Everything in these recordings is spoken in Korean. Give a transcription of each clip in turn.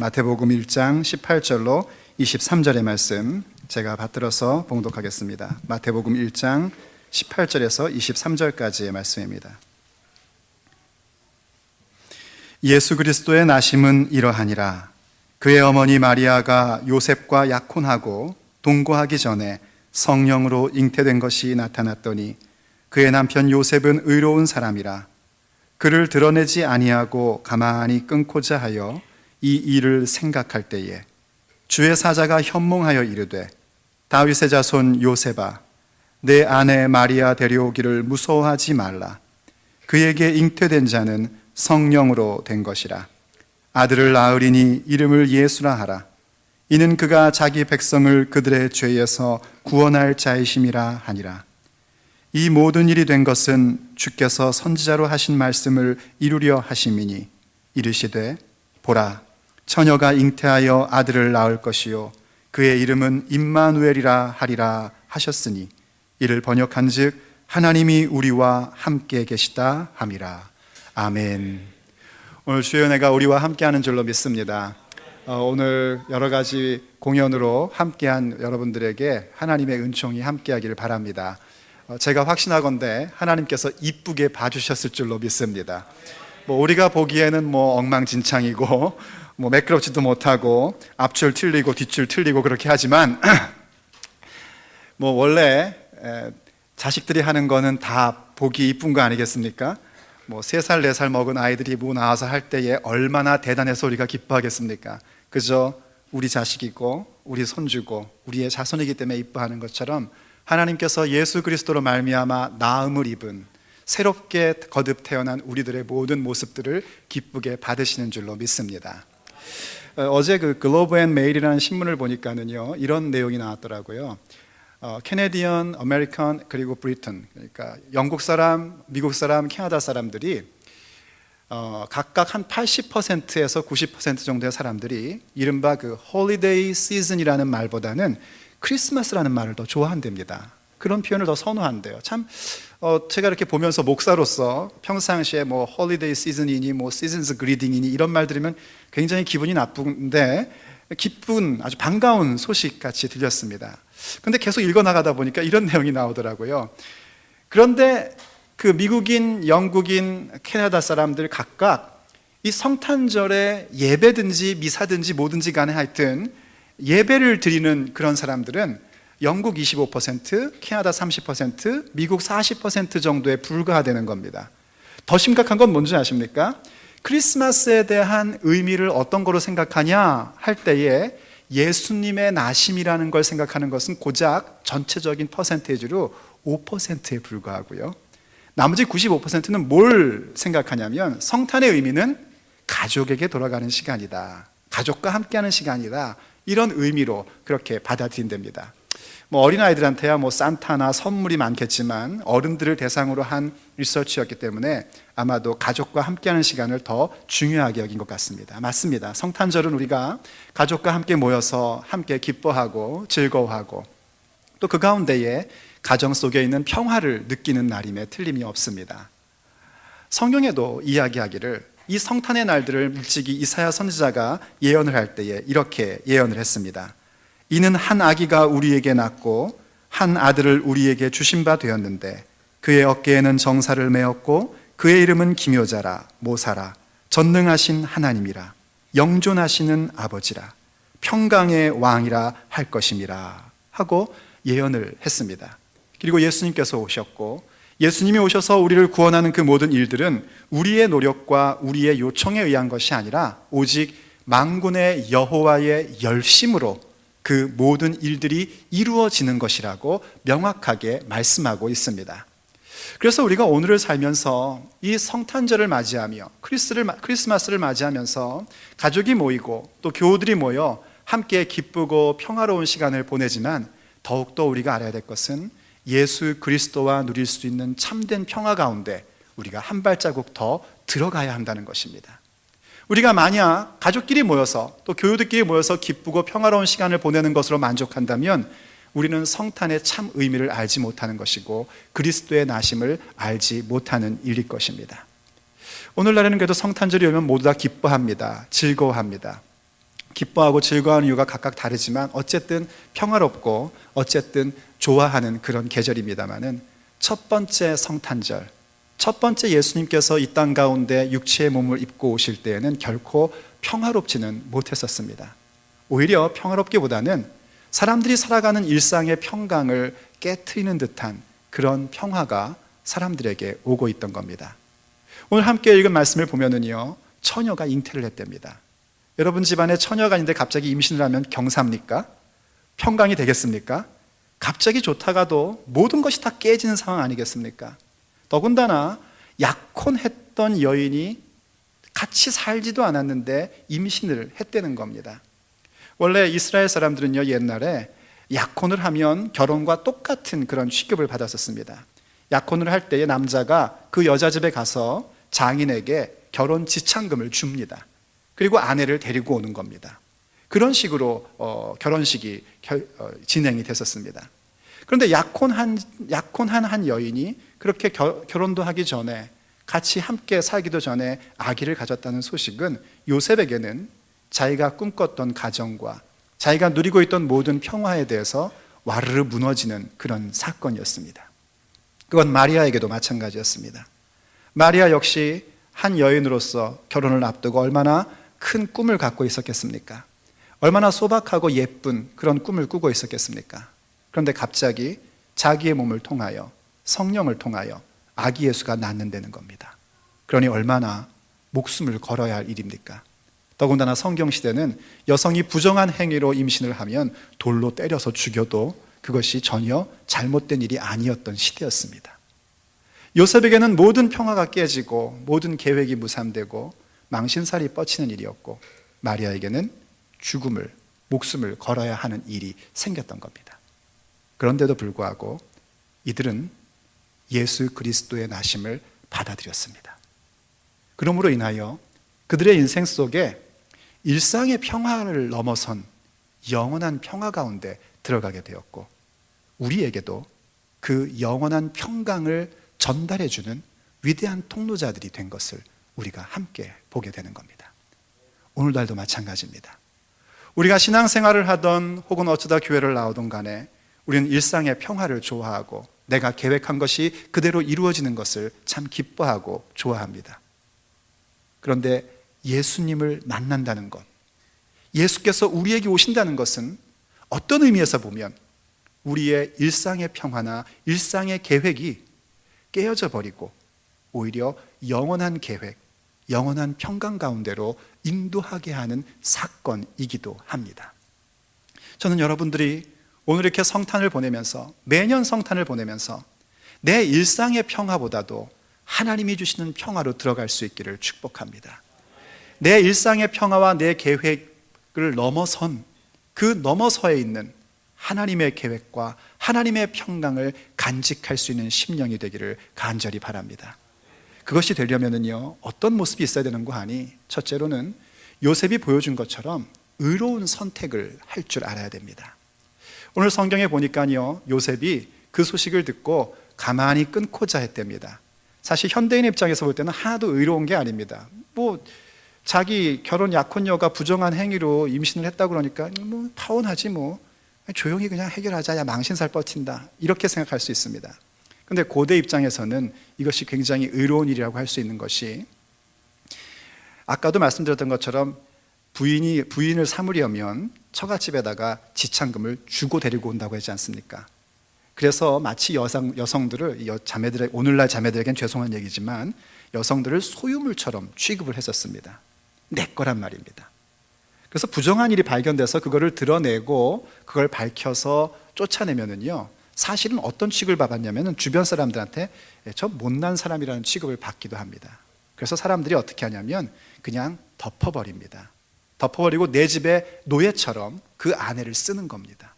마태복음 1장 18절로 23절의 말씀 제가 받들어서 봉독하겠습니다. 마태복음 1장 18절에서 23절까지의 말씀입니다. 예수 그리스도의 나심은 이러하니라. 그의 어머니 마리아가 요셉과 약혼하고 동거하기 전에 성령으로 잉태된 것이 나타났더니 그의 남편 요셉은 의로운 사람이라. 그를 드러내지 아니하고 가만히 끊고자 하여 이 일을 생각할 때에 주의 사자가 현몽하여 이르되 다윗의 자손 요셉아, 내 아내 마리아 데려오기를 무서워하지 말라. 그에게 잉태된 자는 성령으로 된 것이라. 아들을 낳으리니 이름을 예수라 하라. 이는 그가 자기 백성을 그들의 죄에서 구원할 자이심이라 하니라. 이 모든 일이 된 것은 주께서 선지자로 하신 말씀을 이루려 하심이니 이르시되 보라, 처녀가 잉태하여 아들을 낳을 것이요 그의 이름은 임마누엘이라 하리라 하셨으니 이를 번역한즉 하나님이 우리와 함께 계시다 함이라. 아멘. 오늘 주의 은혜가 우리와 함께하는 줄로 믿습니다. 오늘 여러 가지 공연으로 함께한 여러분들에게 하나님의 은총이 함께하기를 바랍니다. 제가 확신하건대 하나님께서 이쁘게 봐주셨을 줄로 믿습니다. 우리가 보기에는 엉망진창이고 매끄럽지도 못하고 앞줄 틀리고 뒷줄 틀리고 그렇게 하지만 원래 자식들이 하는 거는 다 보기 이쁜 거 아니겠습니까? 3살 4살 먹은 아이들이 나와서 할 때에 얼마나 대단해서 우리가 기뻐하겠습니까? 그저 우리 자식이고 우리 손주고 우리의 자손이기 때문에 이뻐하는 것처럼 하나님께서 예수 그리스도로 말미암아 나음을 입은 새롭게 거듭 태어난 우리들의 모든 모습들을 기쁘게 받으시는 줄로 믿습니다. 어제 그 글로브 앤 메일이라는 신문을 보니까는요, 이런 내용이 나왔더라고요. 캐네디언, 아메리칸, 그리고 브리튼, 그러니까 영국 사람, 미국 사람, 캐나다 사람들이 각각 한 80%에서 90% 정도의 사람들이 이른바 그 홀리데이 시즌이라는 말보다는 크리스마스라는 말을 더 좋아한답니다. 그런 표현을 더 선호한대요. 참 제가 이렇게 보면서 목사로서 평상시에 홀리데이 시즌이니 시즌스 그리딩이니 이런 말 들으면 굉장히 기분이 나쁜데 기쁜 아주 반가운 소식 같이 들렸습니다. 근데 계속 읽어나가다 보니까 이런 내용이 나오더라고요. 그런데 그 미국인, 영국인, 캐나다 사람들 각각 이 성탄절에 예배든지 미사든지 뭐든지 간에 하여튼 예배를 드리는 그런 사람들은 영국 25%, 캐나다 30%, 미국 40% 정도에 불과하다는 겁니다. 더 심각한 건 뭔지 아십니까? 크리스마스에 대한 의미를 어떤 거로 생각하냐 할 때에 예수님의 나심이라는 걸 생각하는 것은 고작 전체적인 퍼센테이지로 5%에 불과하고요. 나머지 95%는 뭘 생각하냐면 성탄의 의미는 가족에게 돌아가는 시간이다. 가족과 함께하는 시간이다. 이런 의미로 그렇게 받아들인답니다. 어린아이들한테야 산타나 선물이 많겠지만 어른들을 대상으로 한 리서치였기 때문에 아마도 가족과 함께하는 시간을 더 중요하게 여긴 것 같습니다. 맞습니다. 성탄절은 우리가 가족과 함께 모여서 함께 기뻐하고 즐거워하고 또 그 가운데에 가정 속에 있는 평화를 느끼는 날임에 틀림이 없습니다. 성경에도 이야기하기를 이 성탄의 날들을 일찍이 이사야 선지자가 예언을 할 때에 이렇게 예언을 했습니다. 이는 한 아기가 우리에게 낳고 한 아들을 우리에게 주신 바 되었는데 그의 어깨에는 정사를 메었고 그의 이름은 기묘자라 모사라 전능하신 하나님이라 영존하시는 아버지라 평강의 왕이라 할 것임이라 하고 예언을 했습니다. 그리고 예수님께서 오셨고 예수님이 오셔서 우리를 구원하는 그 모든 일들은 우리의 노력과 우리의 요청에 의한 것이 아니라 오직 만군의 여호와의 열심으로 그 모든 일들이 이루어지는 것이라고 명확하게 말씀하고 있습니다. 그래서 우리가 오늘을 살면서 이 성탄절을 맞이하며 크리스마스를 맞이하면서 가족이 모이고 또 교우들이 모여 함께 기쁘고 평화로운 시간을 보내지만 더욱더 우리가 알아야 될 것은 예수 그리스도와 누릴 수 있는 참된 평화 가운데 우리가 한 발자국 더 들어가야 한다는 것입니다. 우리가 만약 가족끼리 모여서 또 교우들끼리 모여서 기쁘고 평화로운 시간을 보내는 것으로 만족한다면 우리는 성탄의 참 의미를 알지 못하는 것이고 그리스도의 나심을 알지 못하는 일일 것입니다. 오늘날에는 그래도 성탄절이 오면 모두 다 기뻐합니다. 즐거워합니다. 기뻐하고 즐거워하는 이유가 각각 다르지만 어쨌든 평화롭고 어쨌든 좋아하는 그런 계절입니다마는 첫 번째 성탄절, 첫 번째 예수님께서 이 땅 가운데 육체의 몸을 입고 오실 때에는 결코 평화롭지는 못했었습니다. 오히려 평화롭기보다는 사람들이 살아가는 일상의 평강을 깨트리는 듯한 그런 평화가 사람들에게 오고 있던 겁니다. 오늘 함께 읽은 말씀을 보면은요, 처녀가 잉태를 했답니다. 여러분 집안에 처녀가 있는데 갑자기 임신을 하면 경사입니까? 평강이 되겠습니까? 갑자기 좋다가도 모든 것이 다 깨지는 상황 아니겠습니까? 더군다나 약혼했던 여인이 같이 살지도 않았는데 임신을 했다는 겁니다. 원래 이스라엘 사람들은요, 옛날에 약혼을 하면 결혼과 똑같은 그런 취급을 받았었습니다. 약혼을 할 때에 남자가 그 여자 집에 가서 장인에게 결혼 지참금을 줍니다. 그리고 아내를 데리고 오는 겁니다. 그런 식으로 결혼식이 진행이 됐었습니다. 그런데 약혼한 한 여인이 그렇게 결혼도 하기 전에, 같이 함께 살기도 전에 아기를 가졌다는 소식은 요셉에게는 자기가 꿈꿨던 가정과 자기가 누리고 있던 모든 평화에 대해서 와르르 무너지는 그런 사건이었습니다. 그건 마리아에게도 마찬가지였습니다. 마리아 역시 한 여인으로서 결혼을 앞두고 얼마나 큰 꿈을 갖고 있었겠습니까? 얼마나 소박하고 예쁜 그런 꿈을 꾸고 있었겠습니까? 그런데 갑자기 자기의 몸을 통하여, 성령을 통하여 아기 예수가 낳는다는 겁니다. 그러니 얼마나 목숨을 걸어야 할 일입니까? 더군다나 성경시대는 여성이 부정한 행위로 임신을 하면 돌로 때려서 죽여도 그것이 전혀 잘못된 일이 아니었던 시대였습니다. 요셉에게는 모든 평화가 깨지고 모든 계획이 무산되고 망신살이 뻗치는 일이었고, 마리아에게는 죽음을, 목숨을 걸어야 하는 일이 생겼던 겁니다. 그런데도 불구하고 이들은 예수 그리스도의 나심을 받아들였습니다. 그러므로 인하여 그들의 인생 속에 일상의 평화를 넘어선 영원한 평화 가운데 들어가게 되었고, 우리에게도 그 영원한 평강을 전달해주는 위대한 통로자들이 된 것을 우리가 함께 보게 되는 겁니다. 오늘날도 마찬가지입니다. 우리가 신앙생활을 하던 혹은 어쩌다 교회를 나오던 간에 우리는 일상의 평화를 좋아하고 내가 계획한 것이 그대로 이루어지는 것을 참 기뻐하고 좋아합니다. 그런데 예수님을 만난다는 것, 예수께서 우리에게 오신다는 것은 어떤 의미에서 보면 우리의 일상의 평화나 일상의 계획이 깨어져 버리고 오히려 영원한 계획, 영원한 평강 가운데로 인도하게 하는 사건이기도 합니다. 저는 여러분들이 오늘 이렇게 성탄을 보내면서, 매년 성탄을 보내면서 내 일상의 평화보다도 하나님이 주시는 평화로 들어갈 수 있기를 축복합니다. 내 일상의 평화와 내 계획을 넘어선 그 너머서에 있는 하나님의 계획과 하나님의 평강을 간직할 수 있는 심령이 되기를 간절히 바랍니다. 그것이 되려면은요, 어떤 모습이 있어야 되는 거 아니? 첫째로는 요셉이 보여준 것처럼 의로운 선택을 할 줄 알아야 됩니다. 오늘 성경에 보니까요, 요셉이 그 소식을 듣고 가만히 끊고자 했답니다. 사실 현대인 입장에서 볼 때는 하나도 의로운 게 아닙니다. 자기 결혼 약혼녀가 부정한 행위로 임신을 했다고 그러니까 파혼하지 조용히 그냥 해결하자, 야 망신살 뻗친다, 이렇게 생각할 수 있습니다. 그런데 고대 입장에서는 이것이 굉장히 의로운 일이라고 할 수 있는 것이, 아까도 말씀드렸던 것처럼 부인을 삼으려면 처갓집에다가 지참금을 주고 데리고 온다고 하지 않습니까? 그래서 마치 여성들을, 오늘날 자매들에겐 죄송한 얘기지만 여성들을 소유물처럼 취급을 했었습니다. 내 거란 말입니다. 그래서 부정한 일이 발견돼서 그거를 드러내고 그걸 밝혀서 쫓아내면은요, 사실은 어떤 취급을 받았냐면은 주변 사람들한테 저 못난 사람이라는 취급을 받기도 합니다. 그래서 사람들이 어떻게 하냐면 그냥 덮어버립니다. 덮어버리고 내 집의 노예처럼 그 아내를 쓰는 겁니다.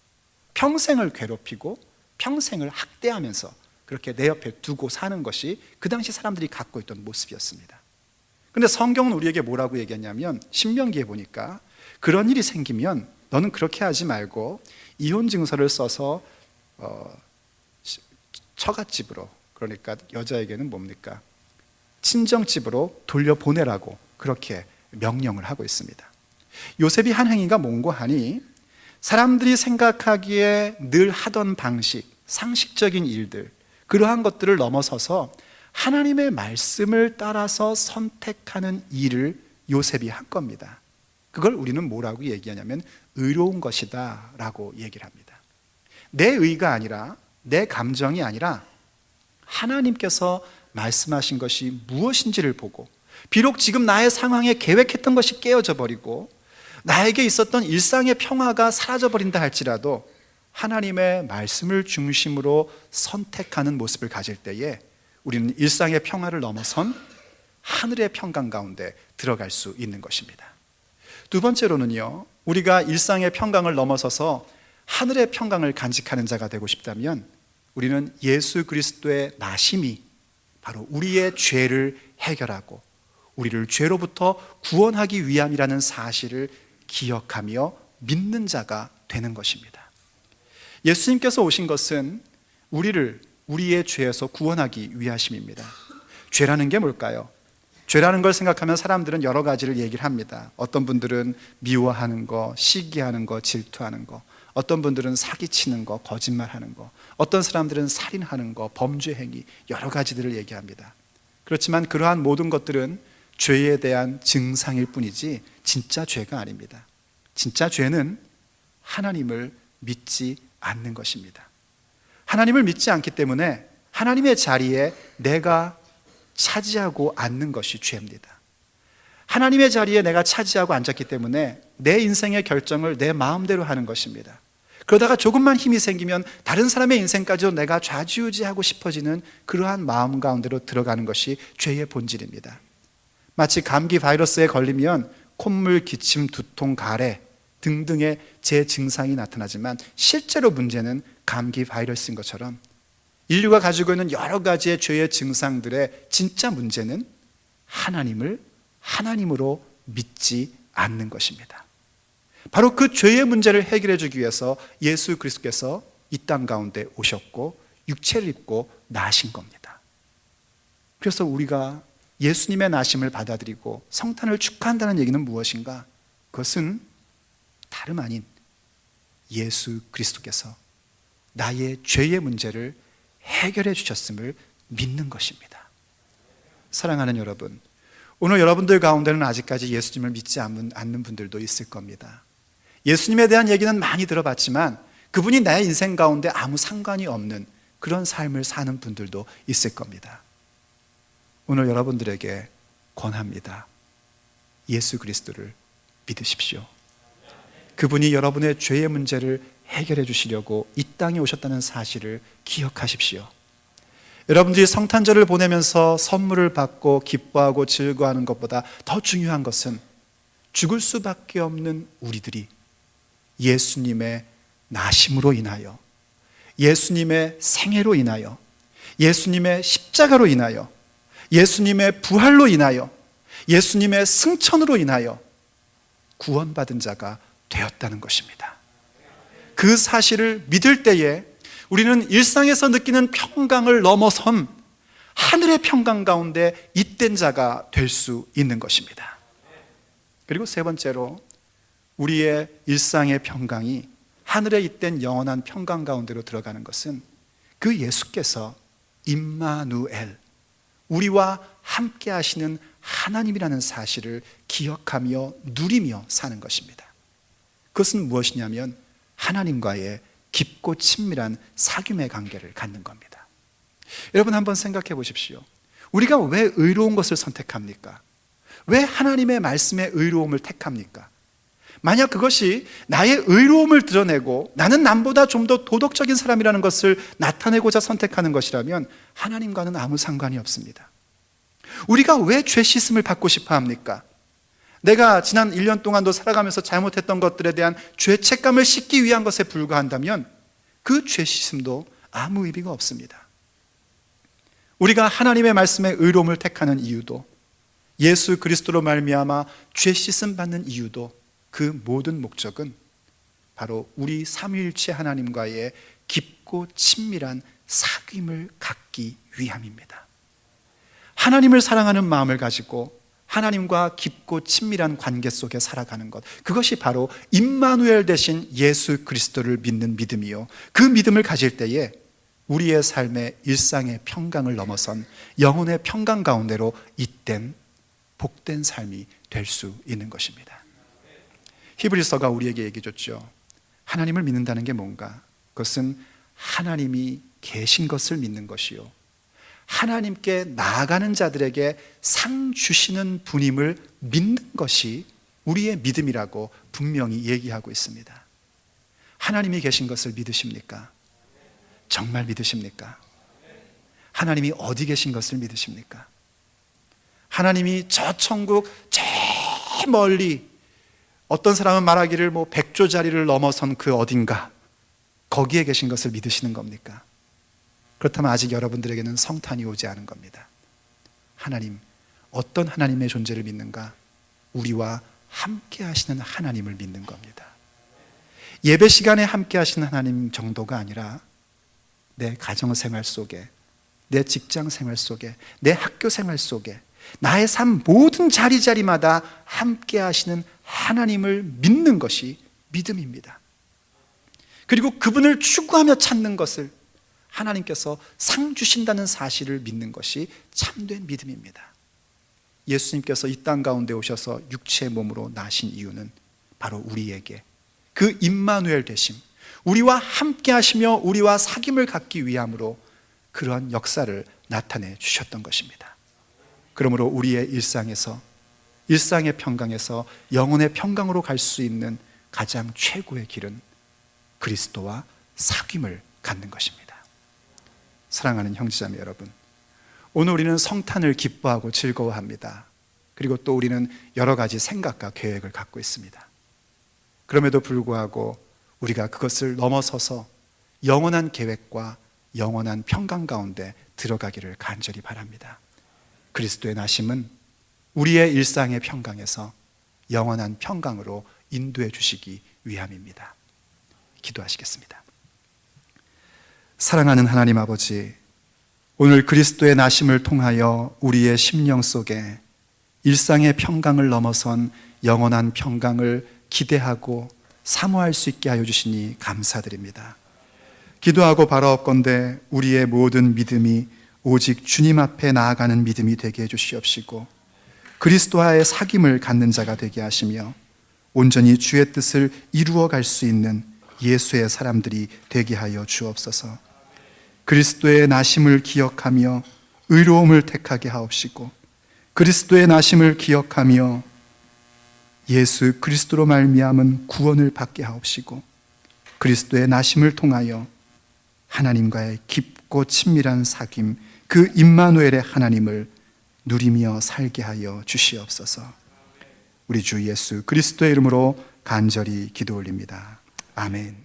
평생을 괴롭히고 평생을 학대하면서 그렇게 내 옆에 두고 사는 것이 그 당시 사람들이 갖고 있던 모습이었습니다. 그런데 성경은 우리에게 뭐라고 얘기했냐면, 신명기에 보니까 그런 일이 생기면 너는 그렇게 하지 말고 이혼 증서를 써서 처갓집으로, 그러니까 여자에게는 뭡니까? 친정집으로 돌려보내라고 그렇게 명령을 하고 있습니다. 요셉이 한 행위가 뭔고 하니 사람들이 생각하기에 늘 하던 방식, 상식적인 일들, 그러한 것들을 넘어서서 하나님의 말씀을 따라서 선택하는 일을 요셉이 한 겁니다. 그걸 우리는 뭐라고 얘기하냐면 의로운 것이다 라고 얘기를 합니다. 내 의가 아니라, 내 감정이 아니라 하나님께서 말씀하신 것이 무엇인지를 보고, 비록 지금 나의 상황에 계획했던 것이 깨어져 버리고 나에게 있었던 일상의 평화가 사라져 버린다 할지라도 하나님의 말씀을 중심으로 선택하는 모습을 가질 때에 우리는 일상의 평화를 넘어선 하늘의 평강 가운데 들어갈 수 있는 것입니다. 두 번째로는요, 우리가 일상의 평강을 넘어서서 하늘의 평강을 간직하는 자가 되고 싶다면 우리는 예수 그리스도의 나심이 바로 우리의 죄를 해결하고 우리를 죄로부터 구원하기 위함이라는 사실을 기억하며 믿는 자가 되는 것입니다. 예수님께서 오신 것은 우리의 죄에서 구원하기 위하심입니다. 죄라는 게 뭘까요? 죄라는 걸 생각하면 사람들은 여러 가지를 얘기를 합니다. 어떤 분들은 미워하는 거, 시기하는 거, 질투하는 거, 어떤 분들은 사기치는 거, 거짓말하는 거, 어떤 사람들은 살인하는 거, 범죄 행위, 여러 가지들을 얘기합니다. 그렇지만 그러한 모든 것들은 죄에 대한 증상일 뿐이지 진짜 죄가 아닙니다. 진짜 죄는 하나님을 믿지 않는 것입니다. 하나님을 믿지 않기 때문에 하나님의 자리에 내가 차지하고 앉는 것이 죄입니다. 하나님의 자리에 내가 차지하고 앉았기 때문에 내 인생의 결정을 내 마음대로 하는 것입니다. 그러다가 조금만 힘이 생기면 다른 사람의 인생까지도 내가 좌지우지하고 싶어지는 그러한 마음 가운데로 들어가는 것이 죄의 본질입니다. 마치 감기 바이러스에 걸리면 콧물, 기침, 두통, 가래 등등의 재증상이 나타나지만 실제로 문제는 감기 바이러스인 것처럼 인류가 가지고 있는 여러 가지의 죄의 증상들의 진짜 문제는 하나님을 하나님으로 믿지 않는 것입니다. 바로 그 죄의 문제를 해결해 주기 위해서 예수 그리스도께서 이 땅 가운데 오셨고 육체를 입고 나신 겁니다. 그래서 우리가 예수님의 나심을 받아들이고 성탄을 축하한다는 얘기는 무엇인가? 그것은 다름 아닌 예수 그리스도께서 나의 죄의 문제를 해결해 주셨음을 믿는 것입니다. 사랑하는 여러분, 오늘 여러분들 가운데는 아직까지 예수님을 믿지 않는 분들도 있을 겁니다. 예수님에 대한 얘기는 많이 들어봤지만 그분이 나의 인생 가운데 아무 상관이 없는 그런 삶을 사는 분들도 있을 겁니다. 오늘 여러분들에게 권합니다. 예수 그리스도를 믿으십시오. 그분이 여러분의 죄의 문제를 해결해 주시려고 이 땅에 오셨다는 사실을 기억하십시오. 여러분들이 성탄절을 보내면서 선물을 받고 기뻐하고 즐거워하는 것보다 더 중요한 것은 죽을 수밖에 없는 우리들이 예수님의 나심으로 인하여, 예수님의 생애로 인하여, 예수님의 십자가로 인하여, 예수님의 부활로 인하여, 예수님의 승천으로 인하여 구원받은 자가 되었다는 것입니다. 그 사실을 믿을 때에 우리는 일상에서 느끼는 평강을 넘어선 하늘의 평강 가운데 잇된 자가 될 수 있는 것입니다. 그리고 세 번째로 우리의 일상의 평강이 하늘에 잇된 영원한 평강 가운데로 들어가는 것은 그 예수께서 임마누엘, 우리와 함께 하시는 하나님이라는 사실을 기억하며 누리며 사는 것입니다. 그것은 무엇이냐면 하나님과의 깊고 친밀한 사귐의 관계를 갖는 겁니다. 여러분 한번 생각해 보십시오. 우리가 왜 의로운 것을 선택합니까? 왜 하나님의 말씀의 의로움을 택합니까? 만약 그것이 나의 의로움을 드러내고 나는 남보다 좀 더 도덕적인 사람이라는 것을 나타내고자 선택하는 것이라면 하나님과는 아무 상관이 없습니다. 우리가 왜 죄 씻음을 받고 싶어 합니까? 내가 지난 1년 동안도 살아가면서 잘못했던 것들에 대한 죄책감을 씻기 위한 것에 불과한다면 그 죄 씻음도 아무 의미가 없습니다. 우리가 하나님의 말씀의 의로움을 택하는 이유도, 예수 그리스도로 말미암아 죄 씻음 받는 이유도, 그 모든 목적은 바로 우리 삼위일체 하나님과의 깊고 친밀한 사귐을 갖기 위함입니다. 하나님을 사랑하는 마음을 가지고 하나님과 깊고 친밀한 관계 속에 살아가는 것, 그것이 바로 임마누엘 되신 예수 그리스도를 믿는 믿음이요, 그 믿음을 가질 때에 우리의 삶의 일상의 평강을 넘어선 영혼의 평강 가운데로 잇된 복된 삶이 될 수 있는 것입니다. 히브리서가 우리에게 얘기해 줬죠. 하나님을 믿는다는 게 뭔가? 그것은 하나님이 계신 것을 믿는 것이요, 하나님께 나아가는 자들에게 상 주시는 분임을 믿는 것이 우리의 믿음이라고 분명히 얘기하고 있습니다. 하나님이 계신 것을 믿으십니까? 정말 믿으십니까? 하나님이 어디 계신 것을 믿으십니까? 하나님이 저 천국 저 멀리, 어떤 사람은 말하기를 100조짜리를 넘어선 그 어딘가, 거기에 계신 것을 믿으시는 겁니까? 그렇다면 아직 여러분들에게는 성탄이 오지 않은 겁니다. 하나님, 어떤 하나님의 존재를 믿는가? 우리와 함께 하시는 하나님을 믿는 겁니다. 예배 시간에 함께 하시는 하나님 정도가 아니라 내 가정생활 속에, 내 직장생활 속에, 내 학교생활 속에, 나의 삶 모든 자리자리마다 함께 하시는 하나님을 믿는 것이 믿음입니다. 그리고 그분을 추구하며 찾는 것을 하나님께서 상 주신다는 사실을 믿는 것이 참된 믿음입니다. 예수님께서 이 땅 가운데 오셔서 육체의 몸으로 나신 이유는 바로 우리에게 그 임마누엘 되심, 우리와 함께 하시며 우리와 사귐을 갖기 위함으로 그러한 역사를 나타내 주셨던 것입니다. 그러므로 우리의 일상에서, 일상의 평강에서 영혼의 평강으로 갈 수 있는 가장 최고의 길은 그리스도와 사귐을 갖는 것입니다. 사랑하는 형제자매 여러분, 오늘 우리는 성탄을 기뻐하고 즐거워합니다. 그리고 또 우리는 여러 가지 생각과 계획을 갖고 있습니다. 그럼에도 불구하고 우리가 그것을 넘어서서 영원한 계획과 영원한 평강 가운데 들어가기를 간절히 바랍니다. 그리스도의 나심은 우리의 일상의 평강에서 영원한 평강으로 인도해 주시기 위함입니다. 기도하시겠습니다. 사랑하는 하나님 아버지, 오늘 그리스도의 나심을 통하여 우리의 심령 속에 일상의 평강을 넘어선 영원한 평강을 기대하고 사모할 수 있게 하여 주시니 감사드립니다. 기도하고 바라옵건대 우리의 모든 믿음이 오직 주님 앞에 나아가는 믿음이 되게 해주시옵시고, 그리스도와의 사귐을 갖는 자가 되게 하시며 온전히 주의 뜻을 이루어 갈 수 있는 예수의 사람들이 되게 하여 주옵소서. 그리스도의 나심을 기억하며 의로움을 택하게 하옵시고, 그리스도의 나심을 기억하며 예수 그리스도로 말미암은 구원을 받게 하옵시고, 그리스도의 나심을 통하여 하나님과의 깊고 친밀한 사귐, 그 임마누엘의 하나님을 누리며 살게 하여 주시옵소서. 우리 주 예수 그리스도의 이름으로 간절히 기도 올립니다. 아멘.